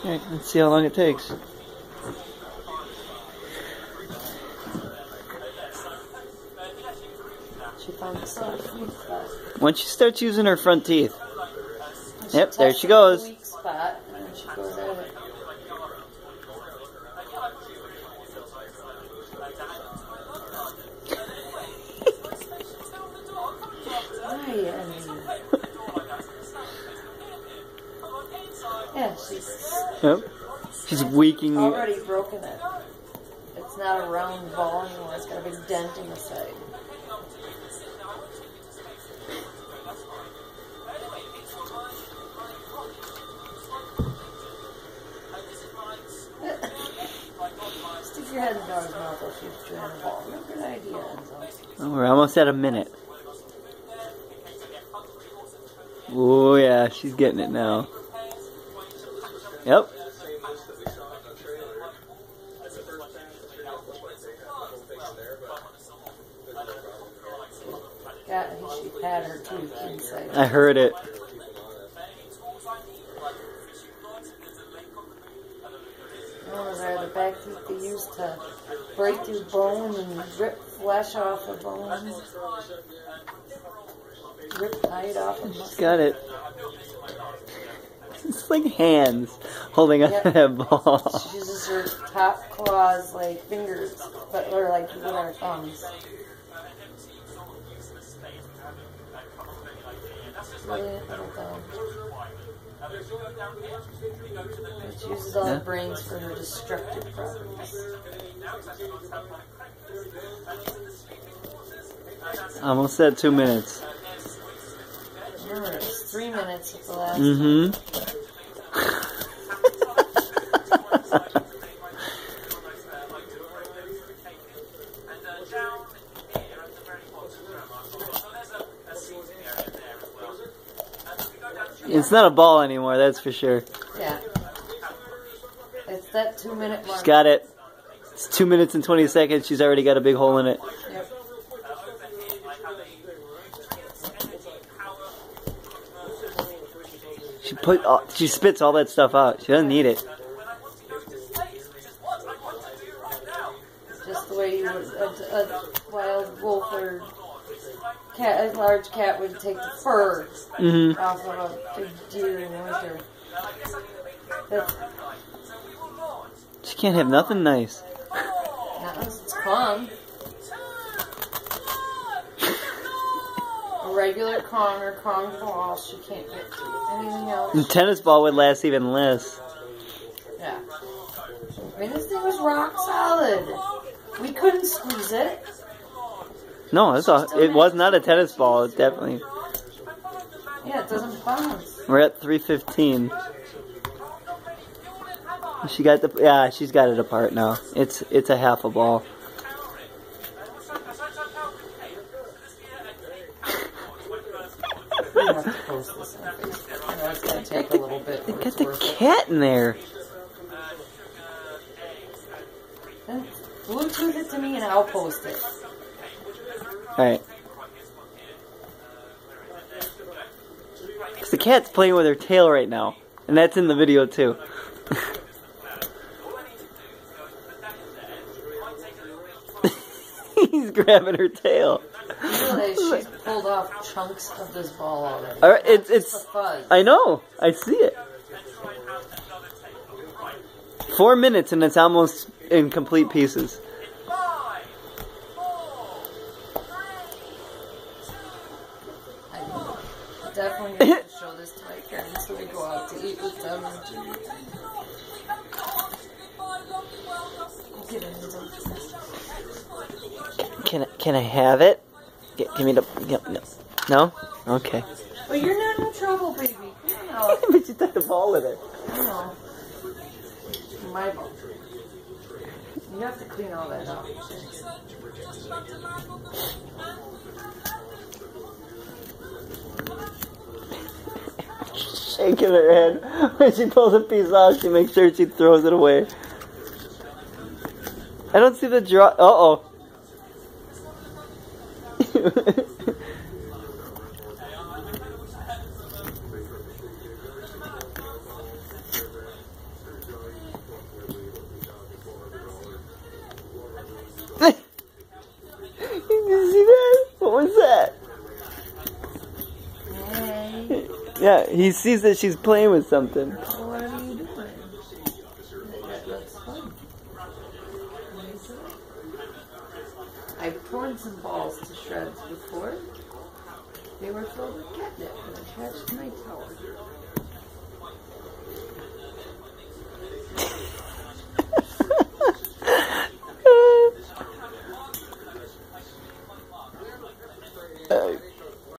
Alright, let's see how long it takes. She found the weak spot. Once she starts using her front teeth. Yep, there she goes. The weak spot, and then she goes at it. Yeah, Yep. She's weaking. Already broken it. It's not a round ball anymore. It's got a big dent in the side. Stick your head in the dog's mouth while she's trying the ball. Good idea, Enzo. Oh, we're almost at a minute. Oh yeah, she's getting it now. Yep. She had her tooth inside. I heard it. Oh, they're the back teeth they used to break through bone and rip flesh off of bone. Rip hide off of muscle. She's got it. It's like hands holding up that ball. She uses her top claws like fingers, but or like with our thumbs. She uses all her brains for her destructive properties. Almost at 2 minutes. Remember, it was 3 minutes at the last It's not a ball anymore, that's for sure. Yeah. It's that 2 minute mark. She's got it. It's 2 minutes and 20 seconds. She's already got a big hole in it. Yep. She spits all that stuff out. She doesn't need it. Just the way you would, a wild wolf or cat, a large cat would take the fur off of a big deer in winter. She can't have nothing nice. Not unless it's Kong. A regular Kong or Kong ball, she can't get to. Anything else? And tennis ball would last even less. Yeah. I mean, this thing was rock solid. We couldn't squeeze it. No, it was not a tennis ball. It definitely. Yeah, it doesn't bounce. We're at 3:15. She got she's got it apart now. It's a half a ball. We have to post this on Facebook. I know it's going to take a little bit. They got the cat in there. Then Bluetooth it to me and I'll post it. Alright. Because the cat's playing with her tail right now. And that's in the video too. He's grabbing her tail. You realize she's pulled off chunks of this ball already. Alright, it's the fuzz. I know. I see it. 4 minutes and it's almost in complete pieces. I definitely need to show this to my parents so we go out to eat with them. Get in Can I have it? Give me the no? Okay. Well, you're not in trouble, baby. No. But you took the ball with it. I know. My ball. You have to clean all that up. Shaking her head. When she pulls a piece off, she makes sure she throws it away. I don't see the draw. Uh-oh. Yeah, he sees that she's playing with something. What are you doing? That looks fun. I've torn some balls to shreds before. They were filled with catnip and attached to my tower.